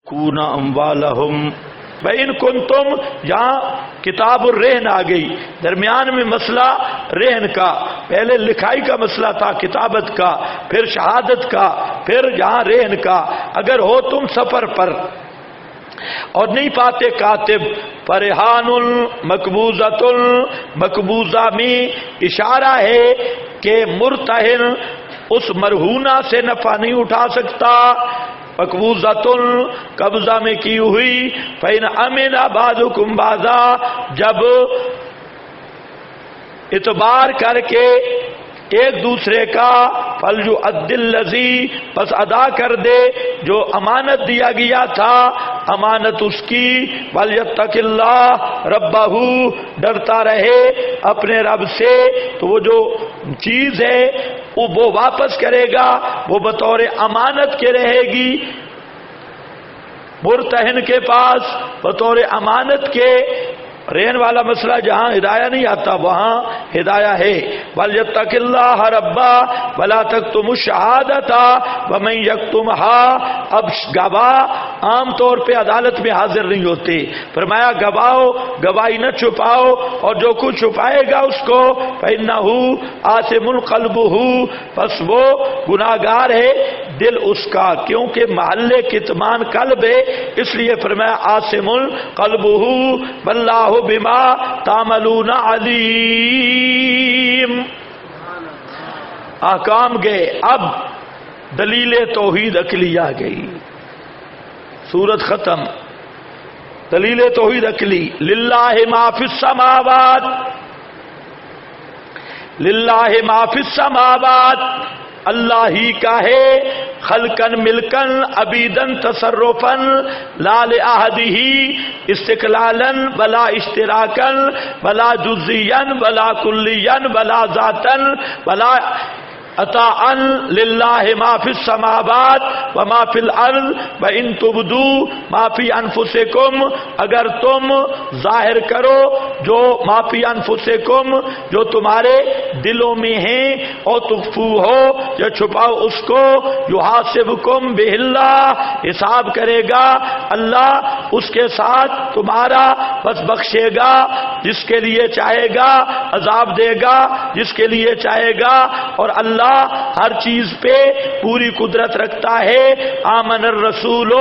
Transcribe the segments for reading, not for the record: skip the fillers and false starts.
کونا اموالہم بین کنتم، یہاں کتاب الرہن آ گئی، درمیان میں مسئلہ رہن کا، پہلے لکھائی کا مسئلہ تھا، کتابت کا، پھر شہادت کا، پھر یہاں رہن کا۔ اگر ہو تم سفر پر اور نہیں پاتے کاتب، فرحان مقبوضۃ، مقبوضہ میں اشارہ ہے کہ مرتہن اس مرہونہ سے نفع نہیں اٹھا سکتا، مقبوضۃ قبضہ میں کی ہوئی، فإن أمن بعضكم بعضا، جب اعتبار کر کے ایک دوسرے کا، فلیؤدِ الذی، پس ادا کر دے جو امانت دیا گیا تھا، امانت اس کی، ولیتق اللہ ربہ، ڈرتا رہے اپنے رب سے، تو وہ جو چیز ہے وہ واپس کرے گا، وہ بطور امانت کے رہے گی مرتہن کے پاس، بطور امانت کے۔ رہن والا مسئلہ جہاں ہدایہ نہیں آتا وہاں ہدایہ ہے۔ وَلْيَتَّقِ اللَّهَ رَبَّهُ وَلَا تَكْتُمُوا الشَّهَادَةَ وَمَن يَكْتُمْهَا، اب گواہ عام طور پہ عدالت میں حاضر نہیں ہوتے، فرمایا گواہو، گواہی نہ چھپاؤ، اور جو کچھ چھپائے گا اس کو، فَإِنَّهُ آثِمٌ قَلْبُهُ، پس وہ گناہگار ہے دل اس کا، کیونکہ محل کتمان قلب ہے، اس لیے فرمایا آثم قلبہ واللہ بما تعملون علیم۔ احکام گئے، اب دلیل توحید عقلی آ گئی، سورت ختم، دلیل توحید عقلی۔ للہ ما فی السماوات، للہ ما فی السماوات، اللہ ہی کا ہے، خلقن ملکن عبیدن تصرفن، لا لأحدہ استقلالن ولا اشتراکن ولا جزین ولا کلین ولا ذاتن ولا عطاء، للہ ما فی السماوات وما فی الارض وان تبدوا ما فی انفسکم، اگر تم ظاہر کرو جو ما فی انفسکم، جو تمہارے دلوں میں ہیں، اور تخفو ہو یا چھپاؤ اس کو، یحاسبکم بہ اللہ، حساب کرے گا اللہ اس کے ساتھ تمہارا، بس بخشے گا جس کے لیے چاہے گا، عذاب دے گا جس کے لیے چاہے گا، اور اللہ ہر چیز پہ پوری قدرت رکھتا ہے۔ آمن الرسول،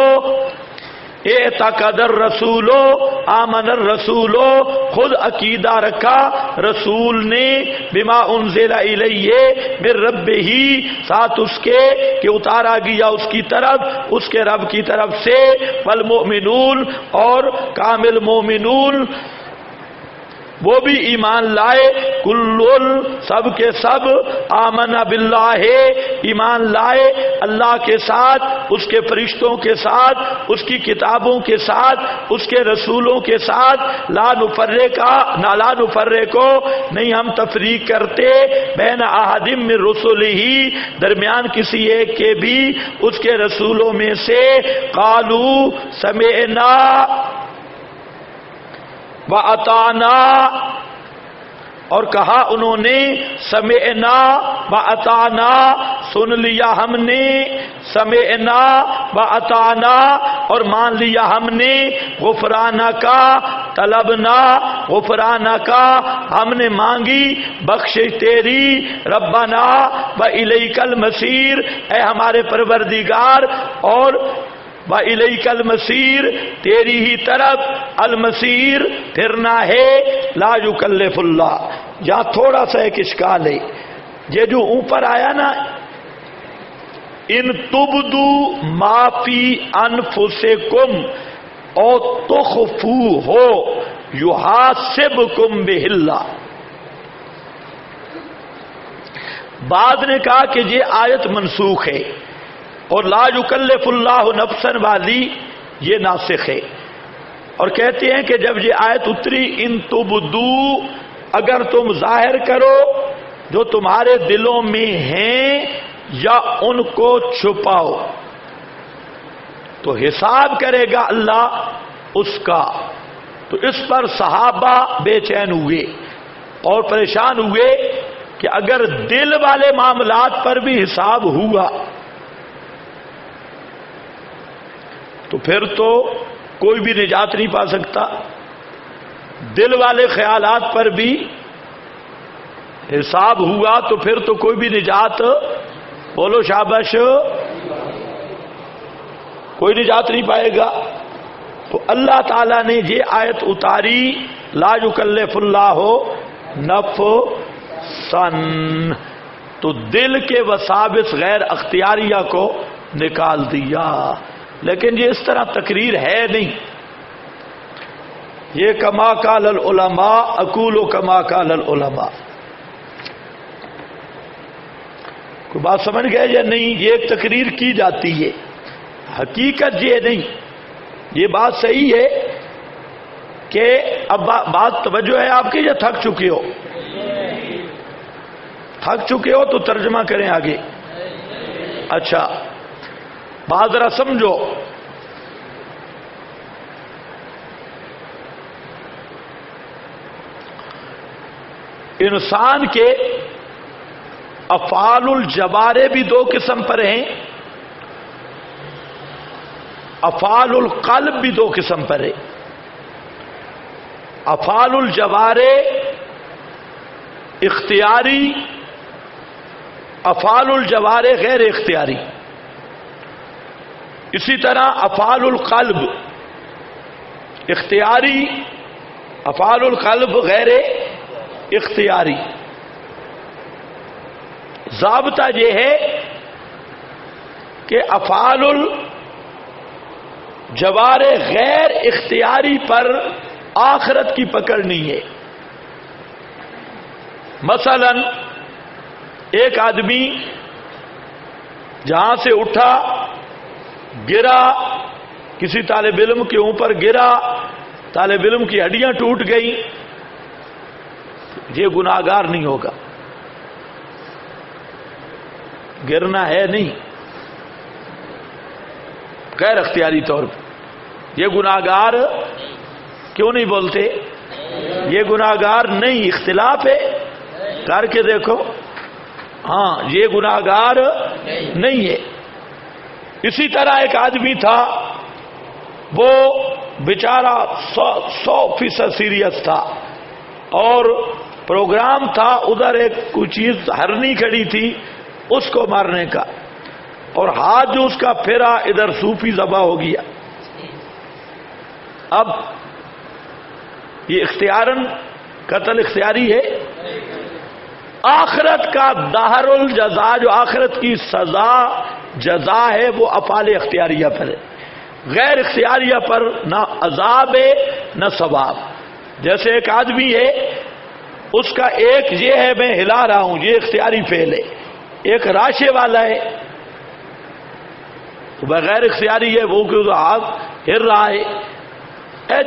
اعتقد الرسول، آمن الرسول، خود عقیدہ رکھا رسول نے، بما انزل الیہ من ربہ، ساتھ اس کے کہ اتارا گیا اس کی طرف، اس کے رب کی طرف سے، والمؤمنون، اور کامل مومنون وہ بھی ایمان لائے، کل، سب کے سب، آمن باللہ، ایمان لائے اللہ کے ساتھ، اس کے فرشتوں کے ساتھ، اس کی کتابوں کے ساتھ، اس کے رسولوں کے ساتھ، لا نفرقو، نہیں ہم تفریق کرتے، بین احد من رسلہ، درمیان کسی ایک کے بھی اس کے رسولوں میں سے، قالوا سمعنا وَأَطَعْنَا، اور کہا انہوں نے، سمعنا وَأَطَعْنَا، سن لیا ہم نے، سمعنا وَأَطَعْنَا، اور مان لیا ہم نے، غفرانک، طلبنا غفرانک، ہم نے مانگی بخشش تیری، ربنا وَإِلَيْكَ الْمَصِيرُ، اے ہمارے پروردگار، اور وَإِلَيْكَ الْمَصِيرُ، تیری ہی طرف المصیر پھرنا ہے، لا یکلف اللہ۔ یہاں تھوڑا سا ایک اشکال ہے، یہ جو اوپر آیا نا، ان تبدو ما فی انفسکم او تخفو ہو یحاسبکم بہ اللہ، بعد نے کہا کہ یہ آیت منسوخ ہے، اور لا یکلف اللہ نفسا والی یہ ناسخ ہے، اور کہتے ہیں کہ جب یہ آیت اتری، ان تبدو، اگر تم ظاہر کرو جو تمہارے دلوں میں ہیں، یا ان کو چھپاؤ، تو حساب کرے گا اللہ اس کا۔ تو اس پر صحابہ بے چین ہوئے اور پریشان ہوئے کہ اگر دل والے معاملات پر بھی حساب ہوا تو پھر تو کوئی بھی نجات نہیں پا سکتا. دل والے خیالات پر بھی حساب ہوا تو پھر تو کوئی بھی نجات، بولو شاباش، کوئی نجات نہیں پائے گا. تو اللہ تعالیٰ نے یہ آیت اتاری، لا یکلف اللہ نفسا، تو دل کے وساوس غیر اختیاریہ کو نکال دیا. لیکن یہ اس طرح تقریر ہے نہیں. یہ کما قال العلماء اقول کما قال العلماء. کوئی بات سمجھ گئے یا نہیں؟ یہ ایک تقریر کی جاتی ہے، حقیقت یہ نہیں. یہ بات صحیح ہے کہ اب بات توجہ ہے آپ کی، یا تھک چکے ہو؟ تھک چکے ہو تو ترجمہ کریں آگے. اچھا بات ذرا سمجھو. انسان کے افعال الجوارح بھی دو قسم پر ہیں، افعال القلب بھی دو قسم پر ہے. افعال الجوارح اختیاری، افعال الجوارح غیر اختیاری. اسی طرح افعال القلب اختیاری، افعال القلب غیر اختیاری. ضابطہ یہ ہے کہ افعال الجوارح غیر اختیاری پر آخرت کی پکڑ نہیں ہے. مثلا ایک آدمی جہاں سے اٹھا، گرا، کسی طالب علم کے اوپر گرا، طالب علم کی ہڈیاں ٹوٹ گئیں، یہ گناہگار نہیں ہوگا. گرنا ہے نہیں، غیر اختیاری طور پہ. یہ گناہگار کیوں نہیں بولتے؟ یہ گناہگار نہیں، اختلاف ہے، کر کے دیکھو. ہاں یہ گناہگار نہیں ہے. اسی طرح ایک آدمی تھا، وہ بیچارہ 100% سیریس تھا، اور پروگرام تھا ادھر ایک کوئی چیز ہرنی کھڑی تھی اس کو مارنے کا، اور ہاتھ جو اس کا پھرا ادھر صوفی ذبح ہو گیا. اب یہ اختیارن قتل اختیاری ہے. آخرت کا دہر الجزا، جو آخرت کی سزا جزا ہے، وہ افعال اختیاریہ پر ہے، غیر اختیاریہ پر نہ عذاب ہے نہ ثواب. جیسے ایک آدمی ہے، اس کا ایک یہ ہے میں ہلا رہا ہوں، یہ اختیاری فعل ہے. ایک راشے والا ہے، بغیر اختیاری ہے، وہ کہ ہاتھ ہل رہا ہے.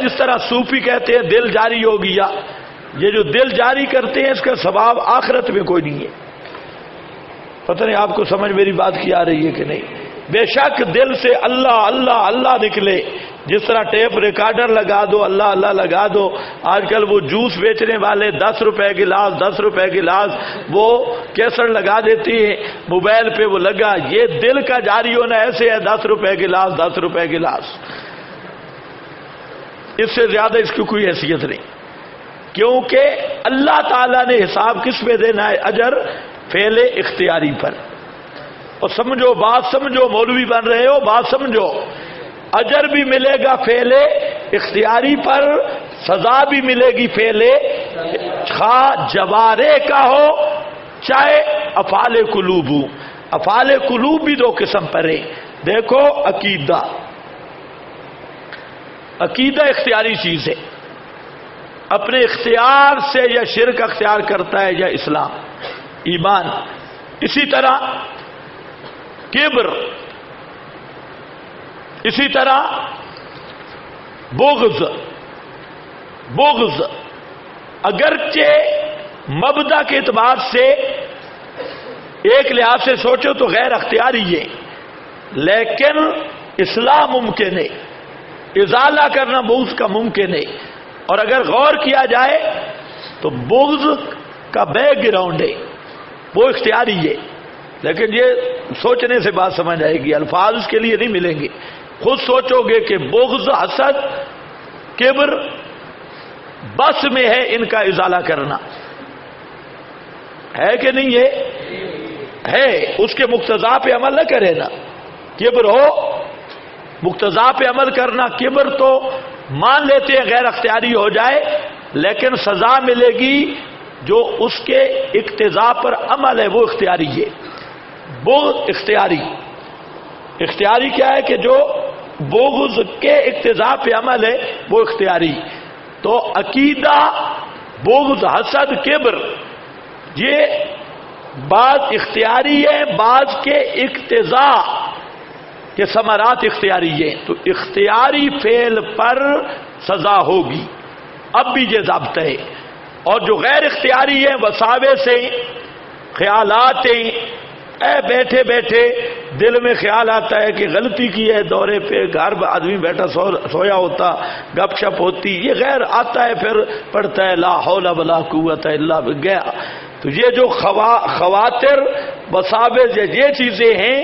جس طرح صوفی کہتے ہیں دل جاری ہو گیا، یہ جو دل جاری کرتے ہیں اس کا ثواب آخرت میں کوئی نہیں ہے. پتہ نہیں آپ کو سمجھ میری بات کی آ رہی ہے کہ نہیں؟ بے شک دل سے اللہ اللہ اللہ نکلے. جس طرح ٹیپ ریکارڈر لگا دو، اللہ اللہ لگا دو. آج کل وہ جوس بیچنے والے 10 روپے گلاس 10 روپے گلاس وہ کیسر لگا دیتی ہیں موبائل پہ، وہ لگا. یہ دل کا جاری ہونا ایسے ہے، 10 روپے گلاس 10 روپے گلاس، اس سے زیادہ اس کی کوئی حیثیت نہیں. کیونکہ اللہ تعالیٰ نے حساب کس پہ دینا ہے؟ اجر فعل اختیاری پر. اور سمجھو بات، سمجھو، مولوی بن رہے ہو، بات سمجھو. اجر بھی ملے گا فعل اختیاری پر، سزا بھی ملے گی فعل خواہ جوارح کا ہو چاہے افعال قلوب ہو. افعال قلوب بھی دو قسم پر ہے. دیکھو عقیدہ، عقیدہ اختیاری چیز ہے، اپنے اختیار سے یا شرک اختیار کرتا ہے یا اسلام ایمان. اسی طرح کبر، اسی طرح بغض. بغض اگرچہ مبدا کے اعتبار سے ایک لحاظ سے سوچو تو غیر اختیاری ہے، لیکن اسلام ممکن ہے، ازالہ کرنا بغض کا ممکن ہے. اور اگر غور کیا جائے تو بغض کا بیک گراؤنڈ ہے، وہ اختیاری ہے. لیکن یہ سوچنے سے بات سمجھ آئے گی، الفاظ اس کے لیے نہیں ملیں گے. خود سوچو گے کہ بغض، حسد، کبر بس میں ہے ان کا ازالہ کرنا، ہے کہ نہیں ہے؟ اس کے مقتضا پہ عمل نہ کرے نا، کبر ہو مقتضا پہ عمل کرنا، کبر تو مان لیتے ہیں غیر اختیاری ہو جائے لیکن سزا ملے گی جو اس کے اقتضا پر عمل ہے وہ اختیاری ہے، بغض اختیاری کیا ہے کہ جو بغض کے اقتضا پہ عمل ہے وہ اختیاری. تو عقیدہ، بغض، حسد، کبر یہ بعض اختیاری ہے، بعض کے اقتضا کے ثمرات اختیاری ہیں. تو اختیاری فعل پر سزا ہوگی، اب بھی یہ ضابط ہے. اور جو غیر اختیاری ہیں وساوے سے، خیالات ہیں، بیٹھے بیٹھے دل میں خیال آتا ہے کہ غلطی کی ہے، دورے پہ گھر آدمی بیٹھا سویا ہوتا، گپ شپ ہوتی، یہ غیر آتا ہے، پھر پڑھتا ہے لا حول ولا قوت الا باللہ گیا. تو یہ جو خواطر، وساوس، یہ چیزیں ہیں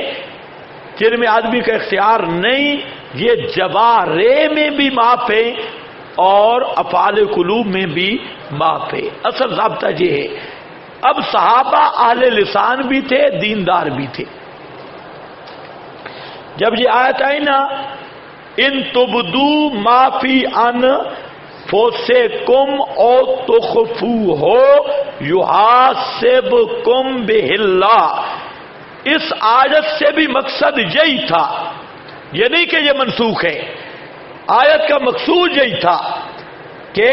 جن میں آدمی کا اختیار نہیں، یہ جوارح میں بھی معاف ہے اور افعال قلوب میں بھی معاف ہے. اصل ضابطہ یہ ہے. اب صحابہ اہل لسان بھی تھے، دیندار بھی تھے. جب یہ آیت آئی نا ان تبدو ما فی انفسکم او تخفوہ یحاسبکم بہ اللہ، اس آیت سے بھی مقصد یہی تھا، یہ نہیں کہ یہ منسوخ ہے. آیت کا مقصود یہی تھا کہ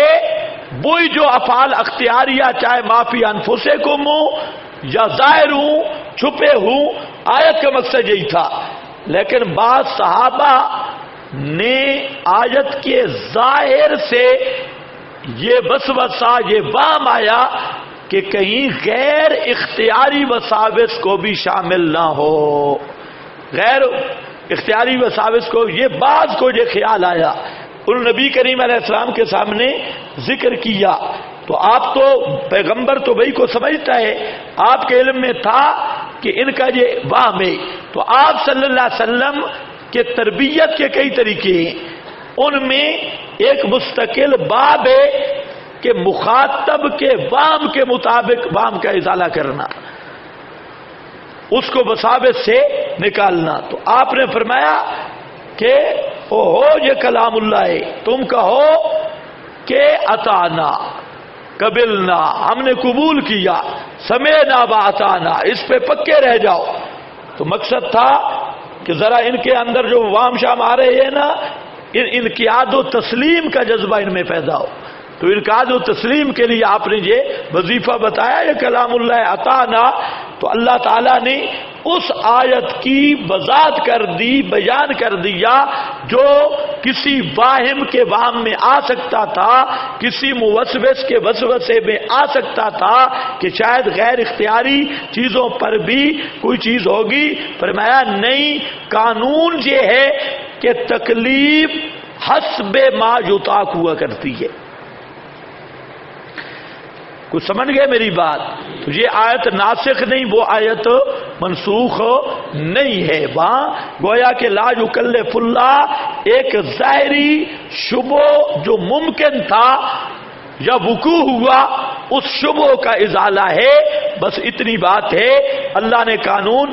وہی جو افعال اختیاریہ چاہے معافی انفسکم ہوں یا ظاہر ہوں، چھپے ہوں، آیت کا مقصد یہی تھا. لیکن بعض صحابہ نے آیت کے ظاہر سے یہ وسوسہ، یہ وہم آیا کہ کہیں غیر اختیاری وساوس کو بھی شامل نہ ہو، غیر اختیاری وساوس کو، یہ بعض کو یہ خیال آیا. ان نبی کریم علیہ السلام کے سامنے ذکر کیا تو آپ تو پیغمبر تو بھائی کو سمجھتا ہے، آپ کے علم میں تھا کہ ان کا یہ وہم ہے. تو آپ صلی اللہ علیہ وسلم کے تربیت کے کئی طریقے ہیں، ان میں ایک مستقل باب ہے کہ مخاطب کے وہم کے مطابق وہم کا ازالہ کرنا، اس کو وساوس سے نکالنا. تو آپ نے فرمایا کہ اوہو یہ کلام اللہ ہے، تم کہو کہ اطعنا، قبلنا، ہم نے قبول کیا، سمعنا واطعنا، اس پہ پکے رہ جاؤ. تو مقصد تھا کہ ذرا ان کے اندر جو وام شام آ رہے ہیں نا، انقیاد و تسلیم کا جذبہ ان میں پیدا ہو. تو انقیاد و تسلیم کے لیے آپ نے یہ وظیفہ بتایا، یہ کلام اللہ اطعنا. تو اللہ تعالیٰ نے اس آیت کی وضاحت کر دی، بیان کر دیا جو کسی واہم کے وہم میں آ سکتا تھا، کسی موسوس کے وسوسے میں آ سکتا تھا کہ شاید غیر اختیاری چیزوں پر بھی کوئی چیز ہوگی. فرمایا نہیں، قانون یہ ہے کہ تکلیف حسب ما یطاق ہوا کرتی ہے. کچھ سمجھ گئے میری بات؟ تو یہ آیت ناسخ نہیں، وہ آیت منسوخ نہیں ہے. وہاں گویا کہ لا یکلف اللہ ایک ظاہری شبہ جو ممکن تھا یا وقوع ہوا، اس شبہ کا ازالہ ہے، بس اتنی بات ہے. اللہ نے قانون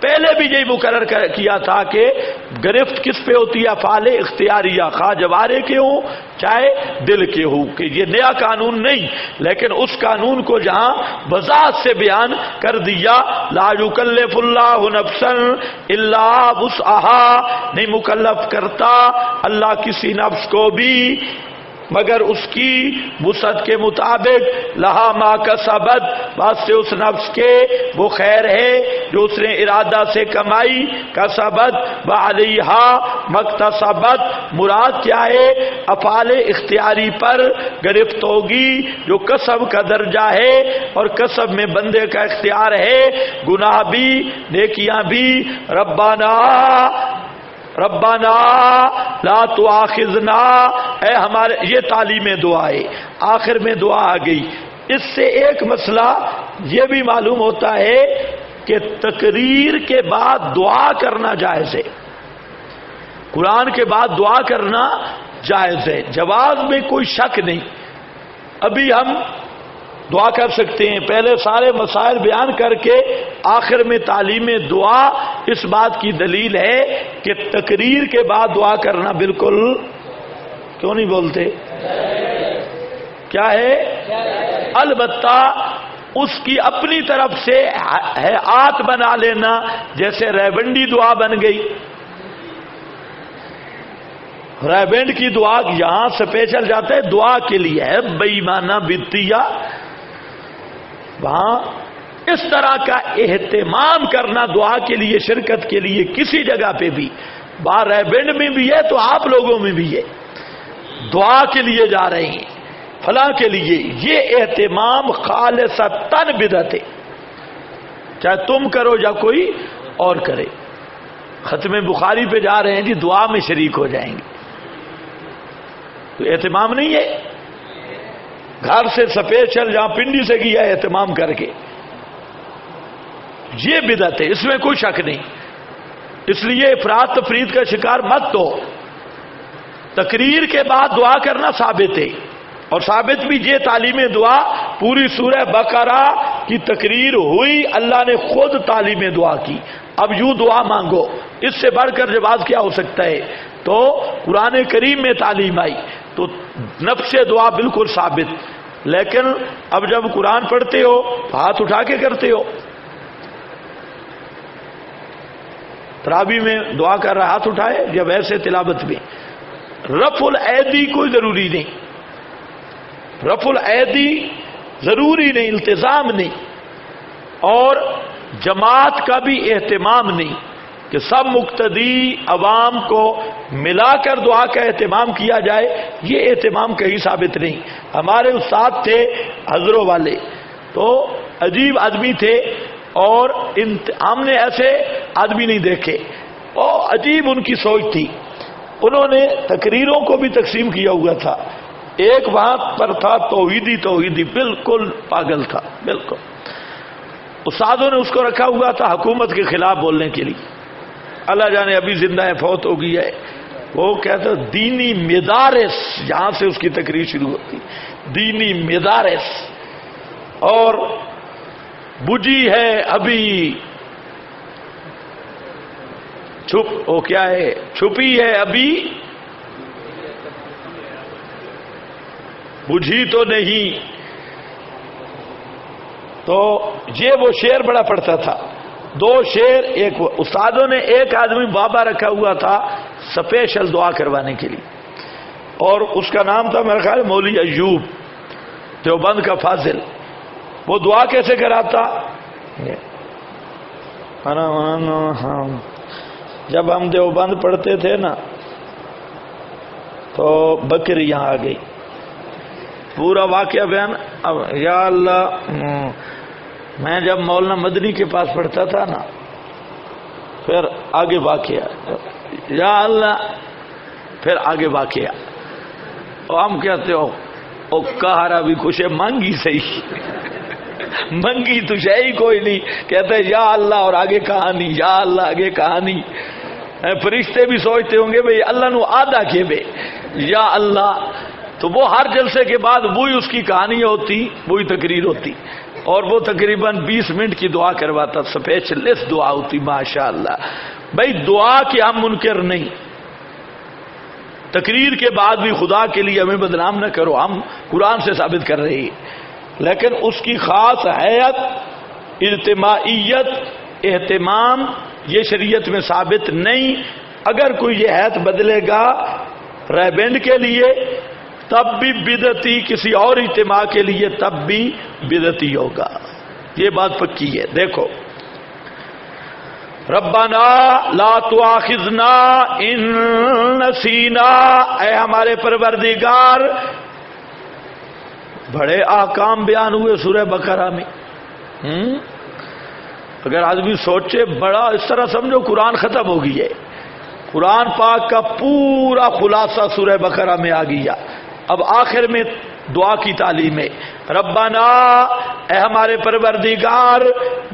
پہلے بھی یہی مقرر کیا تھا کہ گرفت کس پہ ہوتی ہے؟ افعال اختیاریہ، خواہ جوارے کے ہوں چاہے دل کے ہوں، کہ یہ نیا قانون نہیں، لیکن اس قانون کو جہاں وضاحت سے بیان کر دیا. لا یکلف اللہ نفسا الا وسعہا، نہیں مکلف کرتا اللہ کسی نفس کو بھی مگر اس کی وسعت کے مطابق. لہا ما کسبت، واسطے اس نفس کے وہ خیر ہے جو اس نے ارادہ سے کمائی. کسبت وعلیہا مکتسبت، مراد کیا ہے؟ افعال اختیاری پر گرفت ہوگی جو کسب کا درجہ ہے، اور کسب میں بندے کا اختیار ہے، گناہ بھی نیکیاں بھی. ربنا لا تؤاخذنا، اے ہمارے، یہ تعلیم دعا ہے. آخر میں دعا آ گئی. اس سے ایک مسئلہ یہ بھی معلوم ہوتا ہے کہ تقریر کے بعد دعا کرنا جائز ہے. قرآن کے بعد دعا کرنا جائز ہے، جواز میں کوئی شک نہیں۔ ابھی ہم دعا کر سکتے ہیں، پہلے سارے مسائل بیان کر کے آخر میں تعلیم دعا اس بات کی دلیل ہے کہ تقریر کے بعد دعا کرنا بالکل، کیوں نہیں بولتے، کیا ہے؟ البتہ اس کی اپنی طرف سے ہیئات بنا لینا، جیسے ریونڈی دعا بن گئی، ریونڈ کی دعا یہاں سپیشل جاتا ہے دعا کے لیے ہے، بےایمانہ بدتیا، وہاں اس طرح کا اہتمام کرنا دعا کے لیے، شرکت کے لیے کسی جگہ پہ بھی، باہر ریونڈ میں بھی ہے تو آپ لوگوں میں بھی ہے، دعا کے لیے جا رہے ہیں فلاں کے لیے، یہ اہتمام خالصتاً بدعت ہے، چاہے تم کرو یا کوئی اور کرے۔ ختم بخاری پہ جا رہے ہیں جی، دعا میں شریک ہو جائیں گے، تو اہتمام نہیں ہے، گھر سے سپیشل جہاں پنڈی سے کیا اہتمام کر کے، یہ بدعت ہے، اس میں کوئی شک نہیں۔ اس لیے افراط تفرید کا شکار مت ہو۔ تقریر کے بعد دعا کرنا ثابت ہے، اور ثابت بھی یہ تعلیم دعا، پوری سورہ بقرہ کی تقریر ہوئی، اللہ نے خود تعلیم دعا کی، اب یوں دعا مانگو، اس سے بڑھ کر جواز کیا ہو سکتا ہے؟ تو قرآن کریم میں تعلیم آئی تو نفس دعا بالکل ثابت، لیکن اب جب قرآن پڑھتے ہو ہاتھ اٹھا کے کرتے ہو، تراویح میں دعا کر رہا ہاتھ اٹھائے یا ویسے تلاوت میں؟ رفع الایدی کوئی ضروری نہیں، رفع الایدی ضروری نہیں، التزام نہیں، اور جماعت کا بھی اہتمام نہیں کہ سب مقتدی عوام کو ملا کر دعا کا اہتمام کیا جائے، یہ اہتمام کہیں ثابت نہیں۔ ہمارے استاد تھے حضروں والے، تو عجیب آدمی تھے، اور ہم نے ایسے آدمی نہیں دیکھے، اور عجیب ان کی سوچ تھی۔ انہوں نے تقریروں کو بھی تقسیم کیا ہوا تھا، ایک وہاں پر تھا توحیدی بالکل پاگل تھا، بالکل استادوں نے اس کو رکھا ہوا تھا حکومت کے خلاف بولنے کے لیے، اللہ جانے ابھی زندہ ہے فوت ہو گئی ہے، وہ کہتا دینی مدارس، یہاں سے اس کی تقریر شروع ہوتی، دینی مدارس، اور بجھی ہے ابھی چھپی ہے ابھی بجھی تو نہیں۔ تو یہ وہ شعر بڑا پڑھتا تھا، دو شعر، ایک استادوں نے ایک آدمی بابا رکھا ہوا تھا سپیشل دعا کروانے کے لیے، اور اس کا نام تھا میرا خیال مولوی ایوب دیوبند کا فاضل۔ وہ دعا کیسے کراتا؟ جب ہم دیوبند پڑھتے تھے نا تو بکری یہاں آ گئی، پورا واقعہ بیان۔ اب یا اللہ، میں جب مولانا مدنی کے پاس پڑھتا تھا نا، پھر آگے واقعہ، یا اللہ، پھر آگے واقعہ، اور ہم کہتے ہو او کہارا بھی خوش ہے، مانگی صحیح منگی تو شے کوئی نہیں، کہتے یا اللہ اور آگے کہانی، یا اللہ آگے کہانی۔ فرشتے بھی سوچتے ہوں گے بھئی اللہ نو آدھا کے بے یا اللہ، تو وہ ہر جلسے کے بعد وہی اس کی کہانی ہوتی، وہی تقریر ہوتی، اور وہ تقریباً 20 منٹ کی دعا کرواتا، سپیشلسٹ دعا ہوتی، ماشاءاللہ۔ بھئی دعا کے ہم منکر نہیں، تقریر کے بعد بھی خدا کے لیے ہمیں بدنام نہ کرو، ہم قرآن سے ثابت کر رہے ہیں، لیکن اس کی خاص حیت، اجتماعیت، اہتمام، یہ شریعت میں ثابت نہیں۔ اگر کوئی یہ حیت بدلے گا ریبینڈ کے لیے تب بھی بدعتی، کسی اور اجتماع کے لیے تب بھی بدعتی ہوگا، یہ بات پکی ہے۔ دیکھو، ربنا لا تؤاخذنا ان نسینا، اے ہمارے پروردگار، بڑے احکام بیان ہوئے سورہ بقرہ میں۔ اگر آدمی سوچے، بڑا اس طرح سمجھو قرآن ختم ہو گئی ہے، قرآن پاک کا پورا خلاصہ سورہ بقرہ میں آ گیا۔ اب آخر میں دعا کی تعلیم ہے، ربنا، اے ہمارے پروردگار،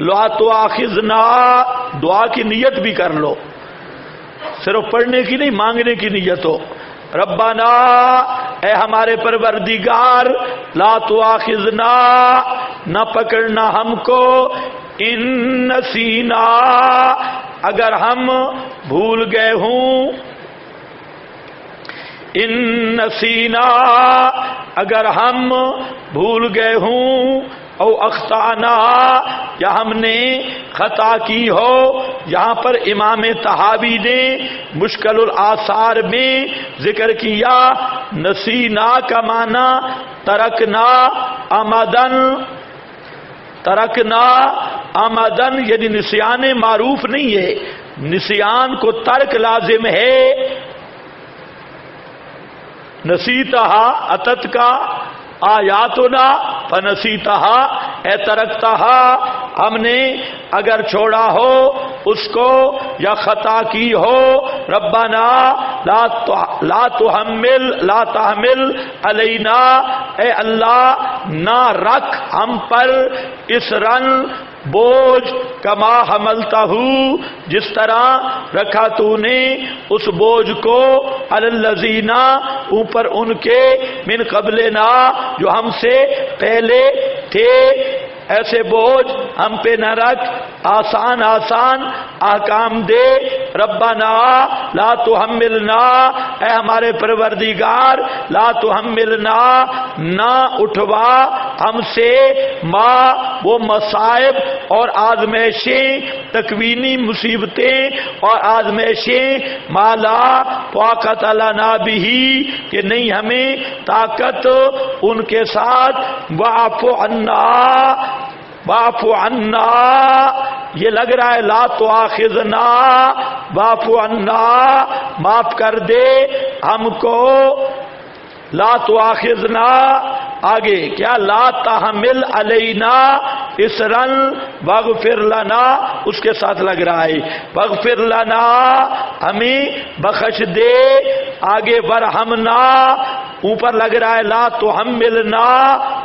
لا تؤاخذنا، دعا کی نیت بھی کر لو، صرف پڑھنے کی نہیں، مانگنے کی نیت ہو. ربنا اے ہمارے پروردگار، لا تؤاخذنا نہ پکڑنا ہم کو، ان نسینا اگر ہم بھول گئے ہوں، ان نسینا اگر ہم بھول گئے ہوں، او اخطانا یا ہم نے خطا کی ہو. یہاں پر امام طحاوی نے مشکل الآثار میں ذکر کیا نسینا کا معنی ترکنا عمدن، ترکنا عمدن یعنی نسیان معروف نہیں ہے، نسیان کو ترک لازم ہے. نسیتہا اتت کا آیاتنا فنسیتہا اے ترکتہا، ہم نے اگر چھوڑا ہو اس کو یا خطا کی ہو. ربنا لا تحمل علینا اے اللہ نہ رکھ ہم پر اسرن بوجھ کما حملتہ جس طرح رکھا تو نے اس بوجھ کو علی الذین اوپر ان کے من قبلنا جو ہم سے پہلے تھے. ایسے بوجھ ہم پہ نہ رکھ، آسان آسان احکام دے. ربنا لا تحملنا اے ہمارے پروردگار، لا تحملنا نہ اٹھوا ہم سے ما وہ مصائب اور آزمائشیں، تکوینی مصیبتیں اور آزمائشیں، مالا طاقت لنا بھی کہ نہیں ہمیں طاقت ان کے ساتھ. واعف عنا واعف عنا یہ لگ رہا ہے لا تؤاخذنا، واعف عنا معاف کر دے ہم کو. لا تؤاخذنا آگے کیا لا تحمل علینا اسرن واغفر لنا اس کے ساتھ لگ رہا ہے واغفر لنا ہمیں بخش دے. آگے ورحمنا اوپر لگ رہا ہے لا تحملنا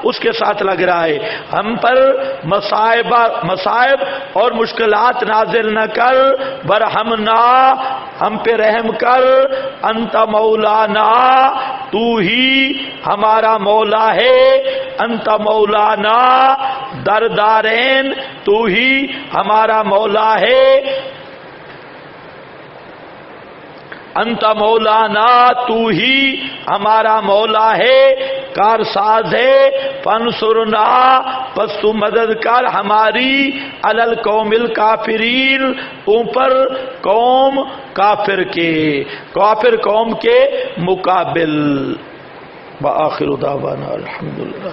اس کے ساتھ لگ رہا ہے ہم پر مصائب اور مشکلات نازل نہ کر. ورحمنا ہم پہ رحم کر. انت مولانا تو ہی ہمارا مولا ہے. انت مولانا دردارین تو ہی ہمارا مولا ہے. انت مولانا تو ہی ہمارا مولا ہے، کارساز ہے. فانصرنا پس تو مدد کر ہماری علی القوم الکافرین اوپر قوم کافر کے، کافر قوم کے مقابل. وآخر دعوانا الحمدللہ.